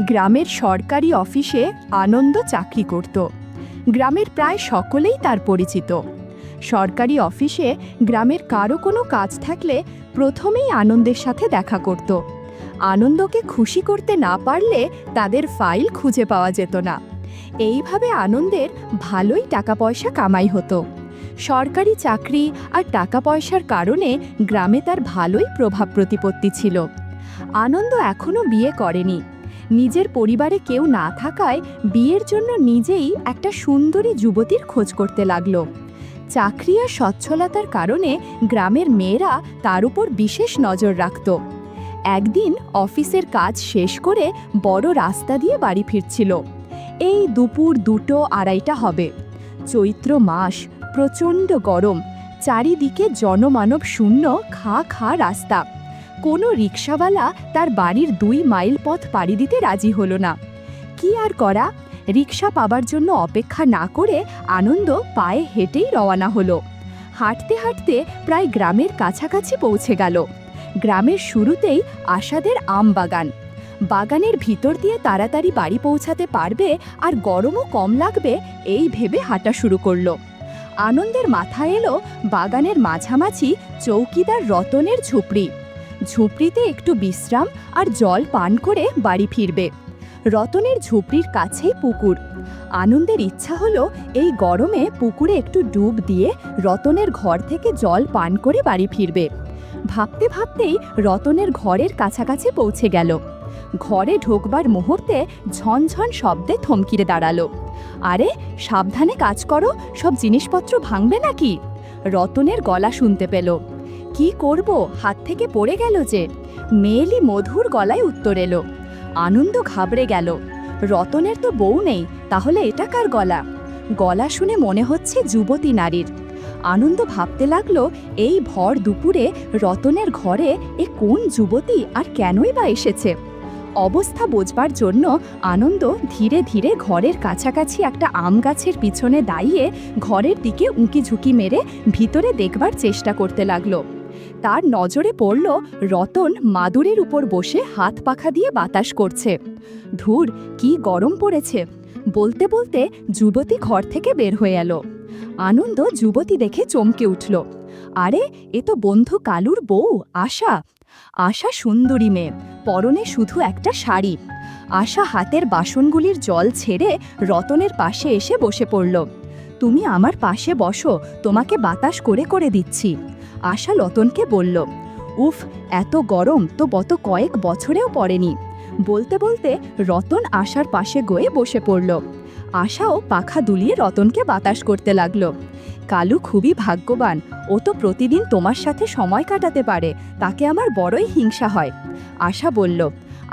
গ্রামের সরকারি অফিসে আনন্দ চাকরি করত। গ্রামের প্রায় সকলেই তার পরিচিত। সরকারি অফিসে গ্রামের কারো কোনো কাজ থাকলে প্রথমেই আনন্দের সাথে দেখা করত। আনন্দকে খুশি করতে না পারলে তাদের ফাইল খুঁজে পাওয়া যেত না। এইভাবে আনন্দের ভালোই টাকা পয়সা কামাই হতো। সরকারি চাকরি আর টাকা পয়সার কারণে গ্রামে তার ভালোই প্রভাব প্রতিপত্তি ছিল। আনন্দ এখনও বিয়ে করেনি। নিজের পরিবারে কেউ না থাকায় বিয়ের জন্য নিজেই একটা সুন্দরী যুবতীর খোঁজ করতে লাগলো। চাকরি আর সচ্ছলতার কারণে গ্রামের মেয়েরা তার উপর বিশেষ নজর রাখত। একদিন অফিসের কাজ শেষ করে বড় রাস্তা দিয়ে বাড়ি ফিরছিল। এই দুপুর 2-2:30 হবে। চৈত্র মাস, প্রচণ্ড গরম, চারিদিকে জনমানব শূন্য খা খা রাস্তা। কোনো রিকশাওয়ালা তার বাড়ির 2 মাইল পথ পাড়ি দিতে রাজি হলো না। কি আর করা, রিকশা পাবার জন্য অপেক্ষা না করে আনন্দ পায়ে হেঁটেই রওনা হলো। হাঁটতে হাঁটতে প্রায় গ্রামের কাছাকাছি পৌঁছে গেল। গ্রামের শুরুতেই আশাদের আম বাগান। বাগানের ভিতর দিয়ে তাড়াতাড়ি বাড়ি পৌঁছাতে পারবে আর গরমও কম লাগবে, এই ভেবে হাঁটা শুরু করলো। আনন্দের মাথায় এলো বাগানের মাঝামাঝি চৌকিদার রতনের ঝুপড়ি। ঝুপড়িতে একটু বিশ্রাম আর জল পান করে বাড়ি ফিরবে। রতনের ঝুপড়ির কাছেই পুকুর। আনন্দের ইচ্ছা হলো এই গরমে পুকুরে একটু ডুব দিয়ে রতনের ঘর থেকে জল পান করে বাড়ি ফিরবে। ভাবতে ভাবতেই রতনের ঘরের কাছাকাছি পৌঁছে গেল। ঘরে ঢোকবার মুহূর্তে ঝনঝন শব্দে থমকিরে দাঁড়ালো। আরে, সাবধানে কাজ করো, সব জিনিসপত্র ভাঙবে নাকি? রতনের গলা শুনতে পেল। কি করব, হাত থেকে পড়ে গেল যে। মেয়েলি মধুর গলায় উত্তর এলো। আনন্দ ঘাবড়ে গেল। রতনের তো বউ নেই, তাহলে এটা কার গলা? গলা শুনে মনে হচ্ছে যুবতী নারীর। আনন্দ ভাবতে লাগলো, এই ভর দুপুরে রতনের ঘরে এ কোন যুবতী আর কেনই বা এসেছে? অবস্থা বোঝবার জন্য আনন্দ ধীরে ধীরে ঘরের কাছাকাছি একটা আম গাছের পিছনে দাঁড়িয়ে ঘরের দিকে উঁকি ঝুঁকি মেরে ভিতরে দেখবার চেষ্টা করতে লাগলো। তার নজরে পড়ল রতন মাদুরের উপর বসে হাত পাখা দিয়ে বাতাস করছে। ধুর, কি গরম পড়েছে! বলতে বলতে যুবতী ঘর থেকে বের হয়ে এলো। আনন্দ যুবতী দেখে চমকে উঠল। আরে, এ তো বন্ধু কালুর বউ আশা। আশা সুন্দরী মেয়ে, পরনে শুধু একটা শাড়ি। আশা হাতের বাসনগুলির জল ছেড়ে রতনের পাশে এসে বসে পড়ল। তুমি আমার পাশে বসো, তোমাকে বাতাস করে করে দিচ্ছি। আশা রতনকে বলল। উফ, এত গরম তো গত কয়েক বছরেও পড়েনি। বলতে বলতে রতন আশার পাশে গিয়ে বসে পড়ল। আশাও পাখা দুলিয়ে রতনকে বাতাস করতে লাগলো। কালু খুবই ভাগ্যবান, ও তো প্রতিদিন তোমার সাথে সময় কাটাতে পারে, তাকে আমার বড়ই হিংসা হয়। আশা বলল,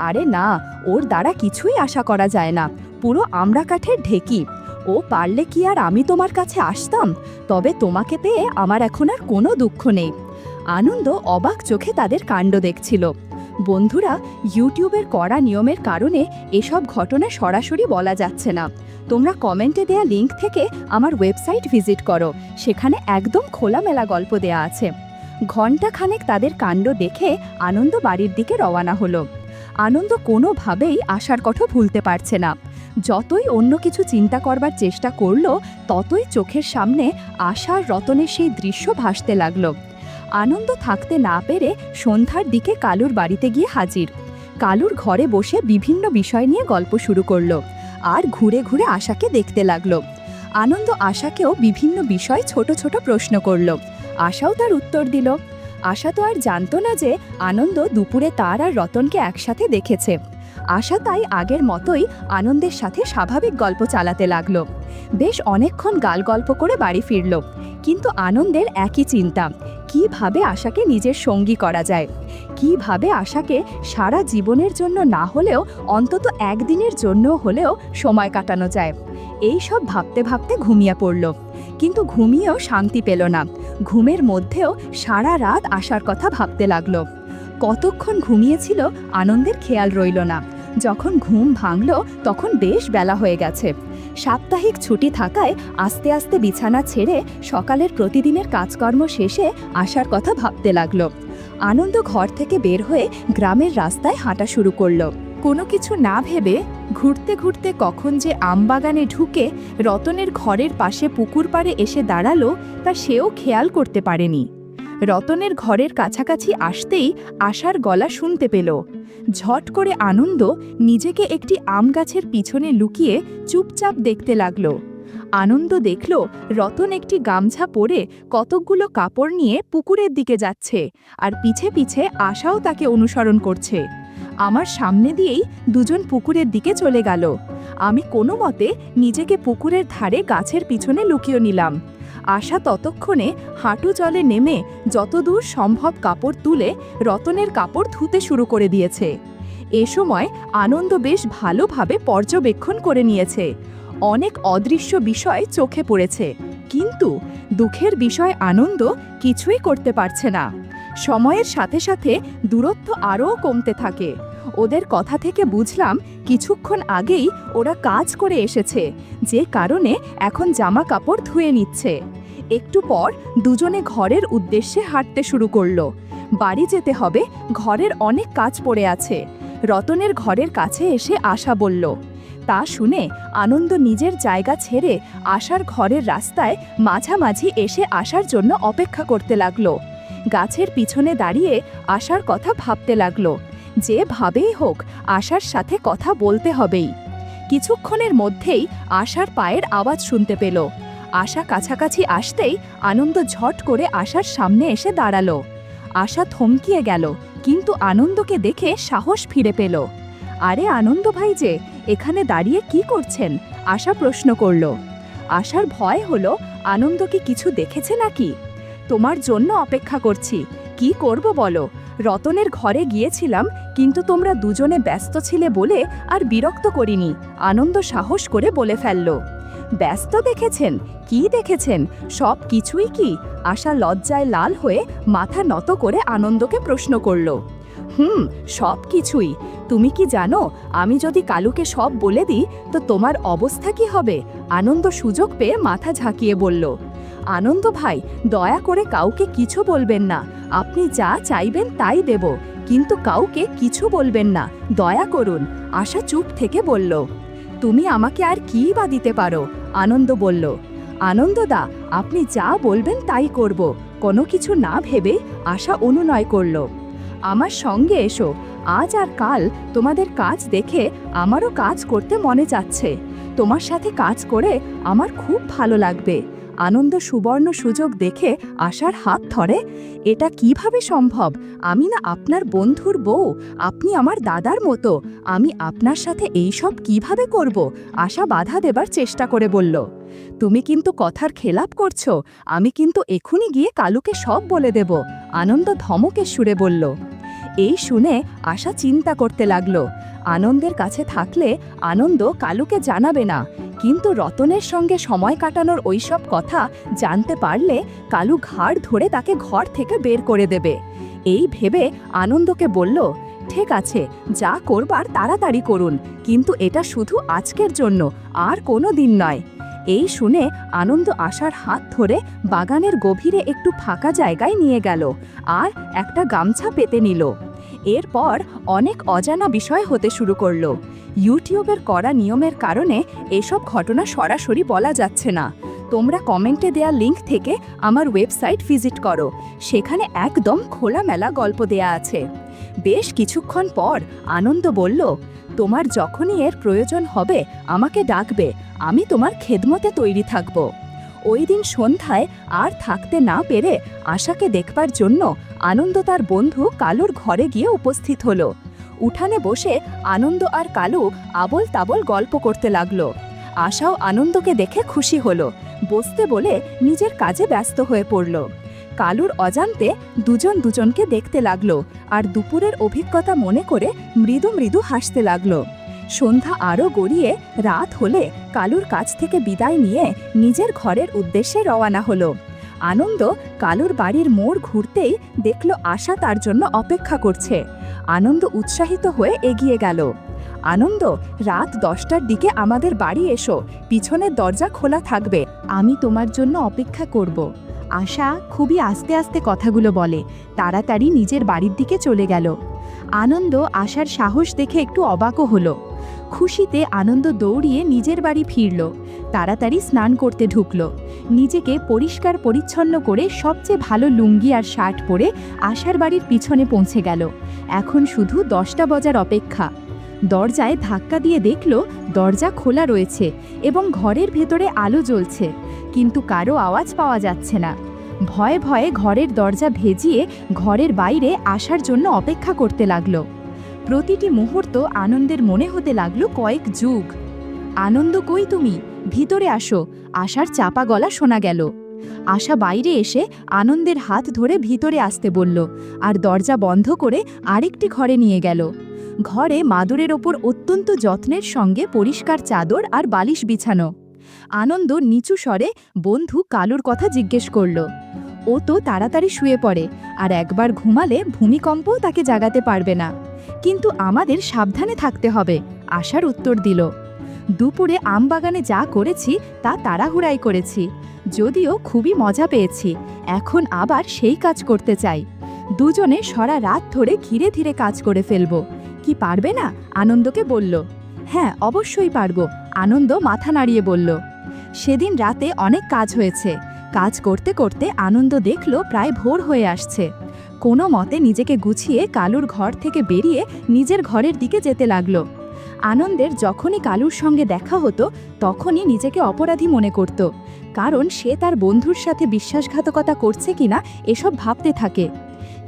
আরে না, ওর দ্বারা কিছুই আশা করা যায় না, পুরো আমড়া কাঠের ঢেকি। ও পারলে কি আর আমি তোমার কাছে আসতাম? তবে তোমাকে পেয়ে আমার এখন আর কোনো দুঃখ নেই। আনন্দ অবাক চোখে তাদের কাণ্ড দেখছিল। বন্ধুরা, ইউটিউবের কড়া নিয়মের কারণে এসব ঘটনা সরাসরি বলা যাচ্ছে না। তোমরা কমেন্টে দেয়া লিঙ্ক থেকে আমার ওয়েবসাইট ভিজিট করো, সেখানে একদম খোলামেলা গল্প দেয়া আছে। ঘণ্টাখানেক তাদের কাণ্ড দেখে আনন্দ বাড়ির দিকে রওনা হলো। আনন্দ কোনোভাবেই আশার কথা ভুলতে পারছে না। যতই অন্য কিছু চিন্তা করবার চেষ্টা করলো, ততই চোখের সামনে আশার রতনের সেই দৃশ্য ভাসতে লাগলো। আনন্দ থাকতে না পেরে সন্ধ্যার দিকে কালুর বাড়িতে গিয়ে হাজির। কালুর ঘরে বসে বিভিন্ন বিষয় নিয়ে গল্প শুরু করলো আর ঘুরে ঘুরে আশাকে দেখতে লাগলো। আনন্দ আশাকেও বিভিন্ন বিষয় ছোট ছোট প্রশ্ন করলো। আশাও তার উত্তর দিল। আশা তো আর জানতো না যে আনন্দ দুপুরে তার আর রতনকে একসাথে দেখেছে। আশা তাই আগের মতোই আনন্দের সাথে স্বাভাবিক গল্প চালাতে লাগলো। বেশ অনেকক্ষণ গাল গল্প করে বাড়ি ফিরল, কিন্তু আনন্দের একই চিন্তা, কিভাবে আশাকে নিজের সঙ্গী করা যায়, কিভাবে আশাকে সারা জীবনের জন্য না হলেও অন্তত একদিনের জন্য হলেও সময় কাটানো যায়। এই সব ভাবতে ভাবতে ঘুমিয়ে পড়ল, কিন্তু ঘুমিয়েও শান্তি পেল না। ঘুমের মধ্যেও সারা রাত আশার কথা ভাবতে লাগলো। কতক্ষণ ঘুমিয়েছিল আনন্দের খেয়াল রইল না। যখন ঘুম ভাঙল তখন বেশ বেলা হয়ে গেছে। সাপ্তাহিক ছুটি থাকায় আস্তে আস্তে বিছানা ছেড়ে সকালের প্রতিদিনের কাজকর্ম শেষে আশার কথা ভাবতে লাগলো। আনন্দ ঘর থেকে বের হয়ে গ্রামের রাস্তায় হাঁটা শুরু করলো। কোনো কিছু না ভেবে ঘুরতে ঘুরতে কখন যে আমবাগানে ঢুকে রতনের ঘরের পাশে পুকুর পাড়ে এসে দাঁড়ালো তা সেও খেয়াল করতে পারেনি। রতনের ঘরের কাছাকাছি আসতেই আশার গলা শুনতে পেল। ঝট করে আনন্দ নিজেকে একটি আম গাছের পিছনে লুকিয়ে চুপচাপ দেখতে লাগল। আনন্দ দেখল রতন একটি গামছা পরে কতকগুলো কাপড় নিয়ে পুকুরের দিকে যাচ্ছে, আর পিছে পিছে আশাও তাকে অনুসরণ করছে। আমার সামনে দিয়েই দুজন পুকুরের দিকে চলে গেল। আমি কোনো মতে নিজেকে পুকুরের ধারে গাছের পিছনে লুকিয়ে নিলাম। আশা ততক্ষণে হাঁটু জলে নেমে যতদূর সম্ভব কাপড় তুলে রতনের কাপড় ধুতে শুরু করে দিয়েছে। এ সময় আনন্দ বেশ ভালোভাবে পর্যবেক্ষণ করে নিয়েছে। অনেক অদৃশ্য বিষয় চোখে পড়েছে, কিন্তু দুঃখের বিষয় আনন্দ কিছুই করতে পারছে না। সময়ের সাথে সাথে দূরত্ব আরও কমতে থাকে। ওদের কথা থেকে বুঝলাম কিছুক্ষণ আগেই ওরা কাজ করে এসেছে, যে কারণে এখন জামা কাপড় ধুয়ে নিচ্ছে। একটু পর দুজনে ঘরের উদ্দেশ্যে হাঁটতে শুরু করলো। বাড়ি যেতে হবে, ঘরের অনেক কাজ পড়ে আছে। রতনের ঘরের কাছে এসে আশা বলল। তা শুনে আনন্দ নিজের জায়গা ছেড়ে আশার ঘরের রাস্তায় মাঝামাঝি এসে আসার জন্য অপেক্ষা করতে লাগলো। গাছের পিছনে দাঁড়িয়ে আশার কথা ভাবতে লাগলো। যেভাবেই হোক আশার সাথে কথা বলতে হবেই। কিছুক্ষণের মধ্যেই আশার পায়ের আওয়াজ শুনতে পেল। আশা কাছাকাছি আসতেই আনন্দ ঝট করে আশার সামনে এসে দাঁড়ালো। আশা থমকিয়ে গেল, কিন্তু আনন্দকে দেখে সাহস ফিরে পেল। আরে আনন্দ ভাই, যে এখানে দাঁড়িয়ে কি করছেন? আশা প্রশ্ন করল। আশার ভয় হলো আনন্দ কি কিছু দেখেছে নাকি। তোমার জন্য অপেক্ষা করছি, কি করব বলো? রতনের ঘরে গিয়েছিলাম, কিন্তু তোমরা দুজনে ব্যস্ত ছিলে বলে আর বিরক্ত করিনি, আনন্দ সাহস করে বলে ফেলল। ব্যস্ত দেখেছেন? কি দেখেছেন? সব কিছুই কি? আশা লজ্জায় লাল হয়ে মাথা নত করে আনন্দকে প্রশ্ন করল। সব কিছুই। তুমি কি জানো, আমি যদি কালুকে সব বলে দিই তো তোমার অবস্থা কি হবে? আনন্দ সুযোগ পেয়ে মাথা ঝাঁকিয়ে বলল। আনন্দ ভাই, দয়া করে কাউকে কিছু বলবেন না। আপনি যা চাইবেন তাই দেব, কিন্তু কাউকে কিছু বলবেন না, দয়া করুন। আশা চুপ থেকে বলল। তুমি আমাকে আর কী বা দিতে পারো? আনন্দ বলল। আনন্দদা, আপনি যা বলবেন তাই করব। কোনো কিছু না ভেবে আশা অনুনয় করল। আমার সঙ্গে এসো, আজ আর কাল তোমাদের কাজ দেখে আমারও কাজ করতে মনে যাচ্ছে। তোমার সাথে কাজ করে আমার খুব ভালো লাগবে। আনন্দ সুবর্ণ সুযোগ দেখে আশার হাত ধরে। এটা কিভাবে সম্ভব? আমি না আপনার বন্ধুর বউ, আপনি আমার দাদার মতো। আমি আপনার সাথে এইসব কিভাবে করব? আশা বাধা দেবার চেষ্টা করে বলল। তুমি কিন্তু কথার খেলাপ করছো। আমি কিন্তু এখনই গিয়ে কালুকে সব বলে দেব, আনন্দ ধমকের সুরে বলল। এই শুনে আশা চিন্তা করতে লাগলো। আনন্দের কাছে থাকলে আনন্দ কালুকে জানাবে না, কিন্তু রতনের সঙ্গে সময় কাটানোর ওইসব কথা জানতে পারলে কালু ঘাড় ধরে তাকে ঘর থেকে বের করে দেবে। এই ভেবে আনন্দকে বলল, ঠিক আছে, যা করবার তাড়াতাড়ি করুন, কিন্তু এটা শুধু আজকের জন্য, আর কোনো দিন নয়। এই শুনে আনন্দ আশার হাত ধরে বাগানের গভীরে একটু ফাঁকা জায়গায় নিয়ে গেল আর একটা গামছা পেতে নিল। এরপর অনেক অজানা বিষয় হতে শুরু করলো। ইউটিউবের কড়া নিয়মের কারণে এসব ঘটনা সরাসরি বলা যাচ্ছে না। তোমরা কমেন্টে দেয়া লিংক থেকে আমার ওয়েবসাইট ভিজিট করো, সেখানে একদম খোলামেলা গল্প দেয়া আছে। বেশ কিছুক্ষণ পর আনন্দ বলল, তোমার যখনই এর প্রয়োজন হবে আমাকে ডাকবে, আমি তোমার খেদমতে তৈরি থাকব। ওই দিন সন্ধ্যায় আর থাকতে না পেরে আশাকে দেখবার জন্য আনন্দ তার বন্ধু কালুর ঘরে গিয়ে উপস্থিত হলো। উঠানে বসে আনন্দ আর কালু আবল তাবল গল্প করতে লাগলো। আশাও আনন্দকে দেখে খুশি হলো, বসতে বলে নিজের কাজে ব্যস্ত হয়ে পড়ল। কালুর অজান্তে দুজন দুজনকে দেখতে লাগলো আর দুপুরের অভিজ্ঞতা মনে করে মৃদু মৃদু হাসতে লাগলো। সন্ধ্যা আরও গড়িয়ে রাত হলে কালুর কাছ থেকে বিদায় নিয়ে নিজের ঘরের উদ্দেশ্যে রওনা হলো। আনন্দ কালুর বাড়ির মোড় ঘুরতেই দেখল আশা তার জন্য অপেক্ষা করছে। আনন্দ উৎসাহিত হয়ে এগিয়ে গেল। আনন্দ, রাত 10টার দিকে আমাদের বাড়ি এসো, পিছনের দরজা খোলা থাকবে, আমি তোমার জন্য অপেক্ষা করব। আশা খুবই আস্তে আস্তে কথাগুলো বলে, তাড়াতাড়ি নিজের বাড়ির দিকে চলে গেল। আনন্দ আশার সাহস দেখে একটু অবাকও হলো। খুশিতে আনন্দ দৌড়িয়ে নিজের বাড়ি ফিরল, তাড়াতাড়ি স্নান করতে ঢুকল। নিজেকে পরিষ্কার পরিচ্ছন্ন করে সবচেয়ে ভালো লুঙ্গি আর শার্ট পরে আশার বাড়ির পিছনে পৌঁছে গেল। এখন শুধু 10টা বাজার অপেক্ষা। দরজায় ধাক্কা দিয়ে দেখল দরজা খোলা রয়েছে এবং ঘরের ভেতরে আলো জ্বলছে, কিন্তু কারো আওয়াজ পাওয়া যাচ্ছে না। ভয়ে ভয়ে ঘরের দরজা ভেজিয়ে ঘরের বাইরে আসার জন্য অপেক্ষা করতে লাগলো। প্রতিটি মুহূর্ত আনন্দের মনে হতে লাগলো কয়েক যুগ। আনন্দ, কই তুমি? ভিতরে আসো। আশার চাপা গলা শোনা গেল। আশা বাইরে এসে আনন্দের হাত ধরে ভিতরে আসতে বলল আর দরজা বন্ধ করে আরেকটি ঘরে নিয়ে গেল। ঘরে মাদুরের ওপর অত্যন্ত যত্নের সঙ্গে পরিষ্কার চাদর আর বালিশ বিছানো। আনন্দ নিচু স্বরে বন্ধু কালুর কথা জিজ্ঞেস করল। ও তো তাড়াতাড়ি শুয়ে পড়ে, আর একবার ঘুমালে ভূমিকম্পও তাকে জাগাতে পারবে না। কিন্তু আমাদের সাবধানে থাকতে হবে, আশার উত্তর দিল। দুপুরে আম বাগানে যা করেছি তা তাড়াহুড়াই করেছি, যদিও খুবই মজা পেয়েছি। এখন আবার সেই কাজ করতে চাই। দুজনে সারা রাত ধরে ধীরে ধীরে কাজ করে ফেলব। কি পারবে না? আনন্দকে বলল। হ্যাঁ, অবশ্যই পারব, আনন্দ মাথা নাড়িয়ে বলল। সেদিন রাতে অনেক কাজ হয়েছে। কাজ করতে করতে আনন্দ দেখল প্রায় ভোর হয়ে আসছে। কোনো মতে নিজেকে গুছিয়ে কালুর ঘর থেকে বেরিয়ে নিজের ঘরের দিকে যেতে লাগলো। আনন্দের যখনই কালুর সঙ্গে দেখা হতো তখনই নিজেকে অপরাধী মনে করত, কারণ সে তার বন্ধুর সাথে বিশ্বাসঘাতকতা করছে কিনা এসব ভাবতে থাকে।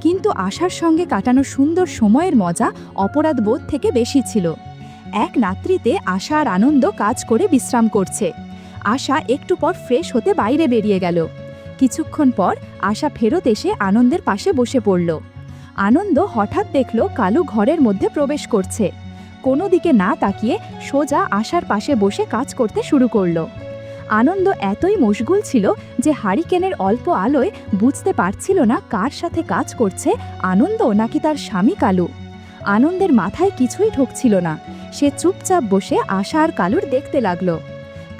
কিন্তু আশার সঙ্গে কাটানো সুন্দর সময়ের মজা অপরাধবোধ থেকে বেশি ছিল। এক রাত্রিতে আশা আর আনন্দ কাজ করে বিশ্রাম করছে। আশা একটু পর ফ্রেশ হতে বাইরে বেরিয়ে গেল। কিছুক্ষণ পর আশা ফেরত এসে আনন্দের পাশে বসে পড়ল। আনন্দ হঠাৎ দেখল কালু ঘরের মধ্যে প্রবেশ করছে। কোনো দিকে না তাকিয়ে সোজা আশার পাশে বসে কাজ করতে শুরু করল। আনন্দ এতই মশগুল ছিল যে হারিকেনের অল্প আলোয় বুঝতে পারছিল না কার সাথে কাজ করছে, আনন্দ নাকি তার স্বামী কালু। আনন্দের মাথায় কিছুই ঢুকছিল না। সে চুপচাপ বসে আশা আর কালুর দেখতে লাগলো।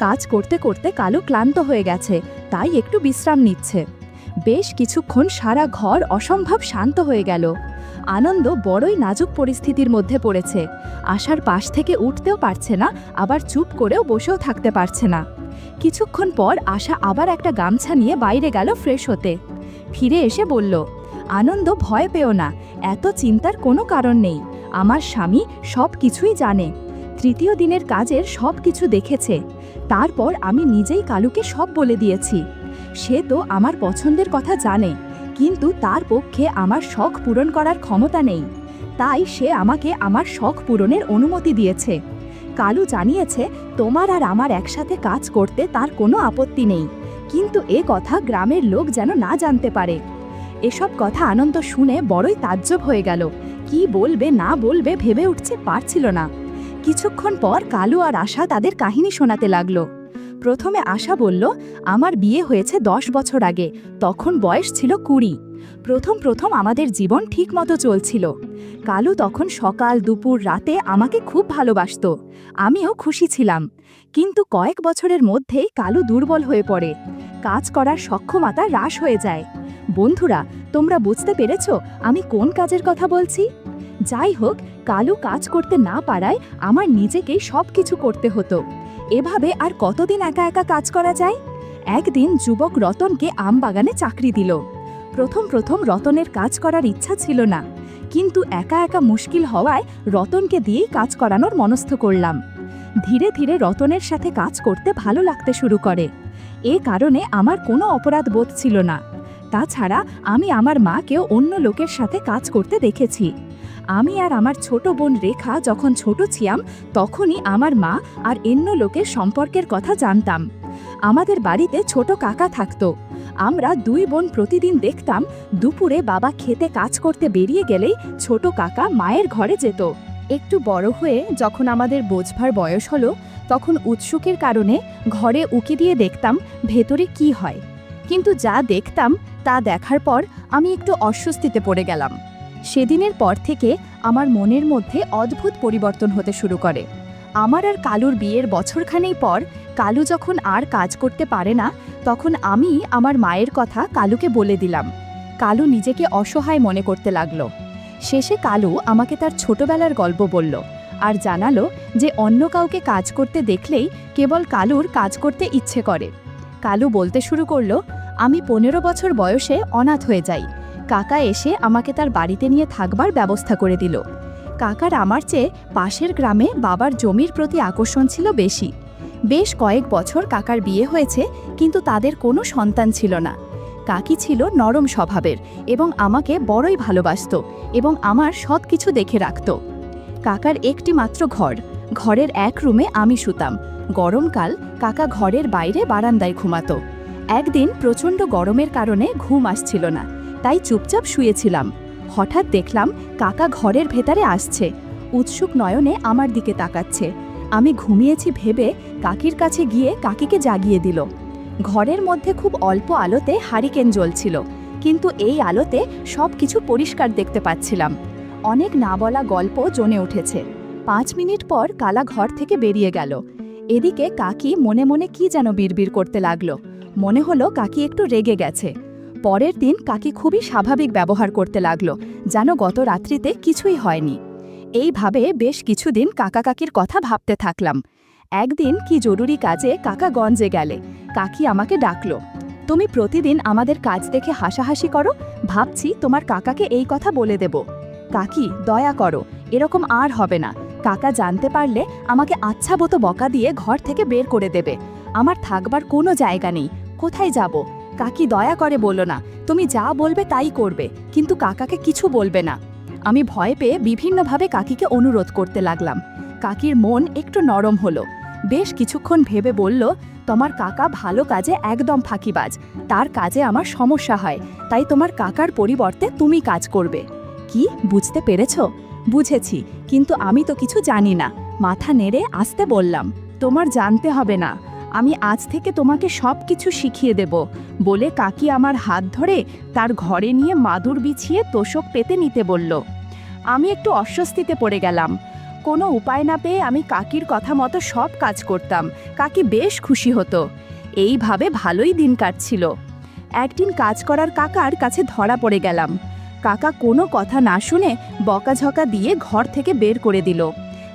কাজ করতে করতে কালু ক্লান্ত হয়ে গেছে, তাই একটু বিশ্রাম নিচ্ছে। বেশ কিছুক্ষণ সারা ঘর অসম্ভব শান্ত হয়ে গেল। আনন্দ বড়ই নাজুক পরিস্থিতির মধ্যে পড়েছে। আশার পাশ থেকে উঠতেও পারছে না, আবার চুপ করেও বসেও থাকতে পারছে না। কিছুক্ষণ পর আশা আবার একটা গামছা নিয়ে বাইরে গেল ফ্রেশ হতে। ফিরে এসে বলল, আনন্দ, ভয় পেও না, এত চিন্তার কোনো কারণ নেই। আমার স্বামী সব কিছুই জানে। তৃতীয় দিনের কাজের সব কিছু দেখেছে। তারপর আমি নিজেই কালুকে সব বলে দিয়েছি। সে তো আমার পছন্দের কথা জানে, কিন্তু তার পক্ষে আমার শখ পূরণ করার ক্ষমতা নেই। তাই সে আমাকে আমার শখ পূরণের অনুমতি দিয়েছে। কালু জানিয়েছে তোমার আর আমার একসাথে কাজ করতে তার কোনো আপত্তি নেই, কিন্তু এ কথা গ্রামের লোক যেন না জানতে পারে। এসব কথা আনন্দ শুনে বড়ই তাজ্জব হয়ে গেল। কি বলবে না বলবে ভেবে উঠতে পারছিল না। কিছুক্ষণ পর কালু আর আশা তাদের কাহিনী শোনাতে লাগলো। প্রথমে আশা বলল, আমার বিয়ে হয়েছে 10 বছর আগে, তখন বয়স ছিল 20। প্রথম আমাদের জীবন ঠিকমতো চলছিল। কালু তখন সকাল দুপুর রাতে আমাকে খুব ভালোবাসতো, আমিও খুশি ছিলাম। কিন্তু কয়েক বছরের মধ্যেই কালু দুর্বল হয়ে পড়ে। কাজ করার সক্ষমতা হ্রাস হয়ে যায়। বন্ধুরা, তোমরা বুঝতে পেরেছ আমি কোন কাজের কথা বলছি? যাই হোক, কালু কাজ করতে না পারায় আমার নিজেকেই সব কিছু করতে হতো। এভাবে আর কতদিন একা একা কাজ করা যায়? একদিন যুবক রতনকে আম বাগানে চাকরি দিল। প্রথম রতনের কাজ করার ইচ্ছা ছিল না, কিন্তু একা একা মুশকিল হওয়ায় রতনকে দিয়েই কাজ করানোর মনস্থ করলাম। ধীরে ধীরে রতনের সাথে কাজ করতে ভালো লাগতে শুরু করে। এ কারণে আমার কোনো অপরাধ বোধ ছিল না। তাছাড়া আমি আমার মাকেও অন্য লোকের সাথে কাজ করতে দেখেছি। আমি আর আমার ছোট বোন রেখা যখন ছোট ছিলাম তখনই আমার মা আর অন্য লোকের সম্পর্কের কথা জানতাম। আমাদের বাড়িতে ছোট কাকা থাকতো। আমরা 2 বোন প্রতিদিন দেখতাম দুপুরে বাবা খেতে কাজ করতে বেরিয়ে গেলেই ছোট কাকা মায়ের ঘরে যেত। একটু বড় হয়ে যখন আমাদের বোঝবার বয়স হলো, তখন উৎসুকের কারণে ঘরে উকি দিয়ে দেখতাম ভেতরে কি হয়। কিন্তু যা দেখতাম তা দেখার পর আমি একটু অস্বস্তিতে পড়ে গেলাম। সেদিনের পর থেকে আমার মনের মধ্যে অদ্ভুত পরিবর্তন হতে শুরু করে। আমার আর কালুর বিয়ের বছরখানেক পর কালু যখন আর কাজ করতে পারে না, তখন আমি আমার মায়ের কথা কালুকে বলে দিলাম। কালু নিজেকে অসহায় মনে করতে লাগলো। শেষে কালু আমাকে তার ছোটবেলার গল্প বলল আর জানালো যে অন্য কাউকে কাজ করতে দেখলেই কেবল কালুর কাজ করতে ইচ্ছে করে। কালু বলতে শুরু করলো, আমি 15 বছর বয়সে অনাথ হয়ে যাই। কাকা এসে আমাকে তার বাড়িতে নিয়ে থাকবার ব্যবস্থা করে দিল। কাকার আমার চেয়ে পাশের গ্রামে বাবার জমির প্রতি আকর্ষণ ছিল বেশি। বেশ কয়েক বছর কাকার বিয়ে হয়েছে, কিন্তু তাদের কোনো সন্তান ছিল না। কাকি ছিল নরম স্বভাবের এবং আমাকে বড়ই ভালোবাসত এবং আমার সব কিছু দেখে রাখত। কাকার একটি মাত্র ঘরের এক রুমে আমি শুতাম। গরমকাল কাকা ঘরের বাইরে বারান্দায় ঘুমাতো। একদিন প্রচণ্ড গরমের কারণে ঘুম আসছিল না, তাই চুপচাপ শুয়েছিলাম। হঠাৎ দেখলাম কাকা ঘরের ভেতরে আসছে, উৎসুক নয়নে আমার দিকে তাকাচ্ছে। আমি ঘুমিয়েছি ভেবে কাকির কাছে গিয়ে কাকিকে জাগিয়ে দিল। ঘরের মধ্যে খুব অল্প আলোতে হারিকেন জ্বলছিল, কিন্তু এই আলোতে সব কিছু পরিষ্কার দেখতে পাচ্ছিলাম। অনেক না বলা গল্প জমে উঠেছে। 5 মিনিট পর কালা ঘর থেকে বেরিয়ে গেল। এদিকে কাকি মনে মনে কি যেন বিড়বিড় করতে লাগলো। মনে হলো কাকি একটু রেগে গেছে। পরের দিন কাকি খুবই স্বাভাবিক ব্যবহার করতে লাগলো, যেন গত রাত্রিতে কিছুই হয়নি। এইভাবে বেশ কিছুদিন কাকা কাকির কথা ভাবতে থাকলাম। একদিন কি জরুরি কাজে কাকা গঞ্জে গেলে কাকি আমাকে ডাকলো, তুমি প্রতিদিন আমাদের কাজ দেখে হাসাহাসি করো, ভাবছি তোমার কাকাকে এই কথা বলে দেব। কাকি, দয়া করো, এরকম আর হবে না। কাকা জানতে পারলে আমাকে আচ্ছা মতো বকা দিয়ে ঘর থেকে বের করে দেবে। আমার থাকবার কোনো জায়গা নেই, কোথায় যাব? কাকি, দয়া করে বলো না, তুমি যা বলবে তাই করবে, কিন্তু কাকাকে কিছু বলবে না। আমি ভয় পেয়ে বিভিন্নভাবে কাকিকে অনুরোধ করতে লাগলাম। কাকির মন একটু নরম হলো। বেশ কিছুক্ষণ ভেবে বলল, তোমার কাকা ভালো কাজে একদম ফাঁকিবাজ, তার কাজে আমার সমস্যা হয়, তাই তোমার কাকার পরিবর্তে তুমি কাজ করবে। কি, বুঝতে পেরেছ? বুঝেছি, কিন্তু আমি তো কিছু জানি না। মাথা নেড়ে আসতে বললাম, তোমার জানতে হবে না, আমি আজ থেকে তোমাকে সব কিছু শিখিয়ে দেব। বলে কাকি আমার হাত ধরে তার ঘরে নিয়ে মাদুর বিছিয়ে তোষক পেতে নিতে বলল। আমি একটু অস্বস্তিতে পড়ে গেলাম। কোনো উপায় না পেয়ে আমি কাকির কথা মতো সব কাজ করতাম। কাকি বেশ খুশি হতো। এইভাবে ভালোই দিন কাটছিল। একদিন কাজ করার কাকার কাছে ধরা পড়ে গেলাম। কাকা কোনো কথা না শুনে বকাঝকা দিয়ে ঘর থেকে বের করে দিল।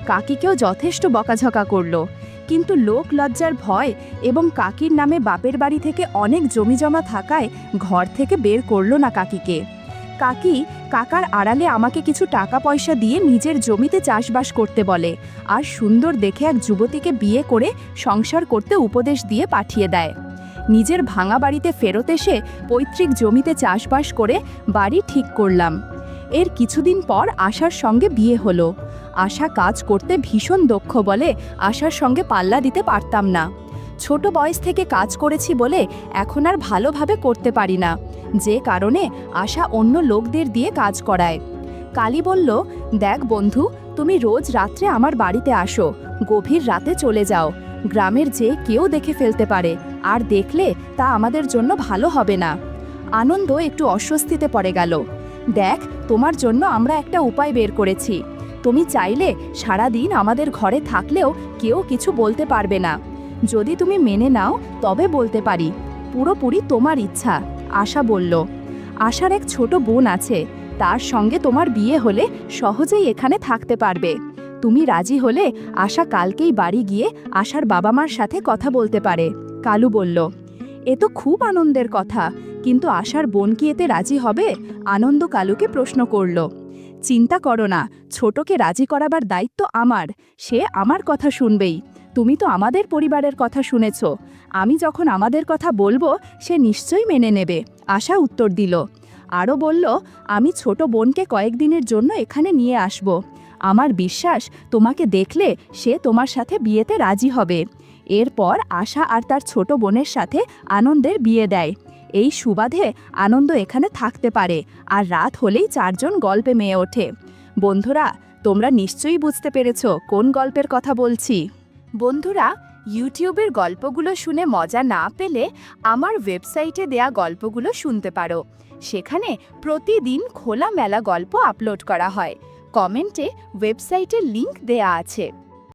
কাকিকেও যথেষ্ট বকাঝকা করল, কিন্তু লোক লজ্জার ভয় এবং কাকির নামে বাপের বাড়ি থেকে অনেক জমিজমা থাকায় ঘর থেকে বের করল না কাকিকে। কাকি কাকার আড়ালে আমাকে কিছু টাকা পয়সা দিয়ে নিজের জমিতে চাষবাস করতে বলে আর সুন্দর দেখে এক যুবতীকে বিয়ে করে সংসার করতে উপদেশ দিয়ে পাঠিয়ে দেয়। নিজের ভাঙা বাড়িতে ফেরত এসে পৈতৃক জমিতে চাষবাস করে বাড়ি ঠিক করলাম। এর কিছুদিন পর আশার সঙ্গে বিয়ে হলো। আশা কাজ করতে ভীষণ দক্ষ বলে আশার সঙ্গে পাল্লা দিতে পারতাম না। ছোট বয়স থেকে কাজ করেছি বলে এখন আর ভালোভাবে করতে পারি না, যে কারণে আশা অন্য লোকদের দিয়ে কাজ করায়। কালী বলল, দেখ বন্ধু, তুমি রোজ রাত্রে আমার বাড়িতে আসো, গভীর রাতে চলে যাও। গ্রামের যে কেউ দেখে ফেলতে পারে, আর দেখলে তা আমাদের জন্য ভালো হবে না। আনন্দ একটু অস্বস্তিতে পড়ে গেল। দেখ, তোমার জন্য আমরা একটা উপায় বের করেছি। তুমি চাইলে সারাদিন আমাদের ঘরে থাকলেও কেউ কিছু বলতে পারবে না। যদি তুমি মেনে নাও তবে বলতে পারি, পুরোপুরি তোমার ইচ্ছা। আশা বলল, আশার এক ছোট বোন আছে, তার সঙ্গে তোমার বিয়ে হলে সহজেই এখানে থাকতে পারবে। তুমি রাজি হলে আশা কালকেই বাড়ি গিয়ে আশার বাবা মার সাথে কথা বলতে পারে। কালু বলল, এ তো খুব আনন্দের কথা, কিন্তু আশার বোন কি এতে রাজি হবে? আনন্দ কালুকে প্রশ্ন করল। চিন্তা করো না, ছোটকে রাজি করাবার দায়িত্ব আমার, সে আমার কথা শুনবেই। তুমি তো আমাদের পরিবারের কথা শুনেছ, আমি যখন আমাদের কথা বলবো সে নিশ্চয়ই মেনে নেবে। আশা উত্তর দিল। আরও বলল, আমি ছোট বোনকে কয়েকদিনের জন্য এখানে নিয়ে আসব। আমার বিশ্বাস তোমাকে দেখলে সে তোমার সাথে বিয়েতে রাজি হবে। এরপর আশা আর তার ছোট বোনের সাথে আনন্দের বিয়ে দেয়। এই সুবাদে আনন্দ এখানে থাকতে পারে, আর রাত হলেই 4 জন গল্পে মেয়ে ওঠে। বন্ধুরা, তোমরা নিশ্চয়ই বুঝতে পেরেছ কোন গল্পের কথা বলছি। বন্ধুরা, ইউটিউবের গল্পগুলো শুনে মজা না পেলে আমার ওয়েবসাইটে দেয়া গল্পগুলো শুনতে পারো। সেখানে প্রতিদিন খোলামেলা গল্প আপলোড করা হয়। কমেন্টে ওয়েবসাইটের লিংক দেয়া আছে।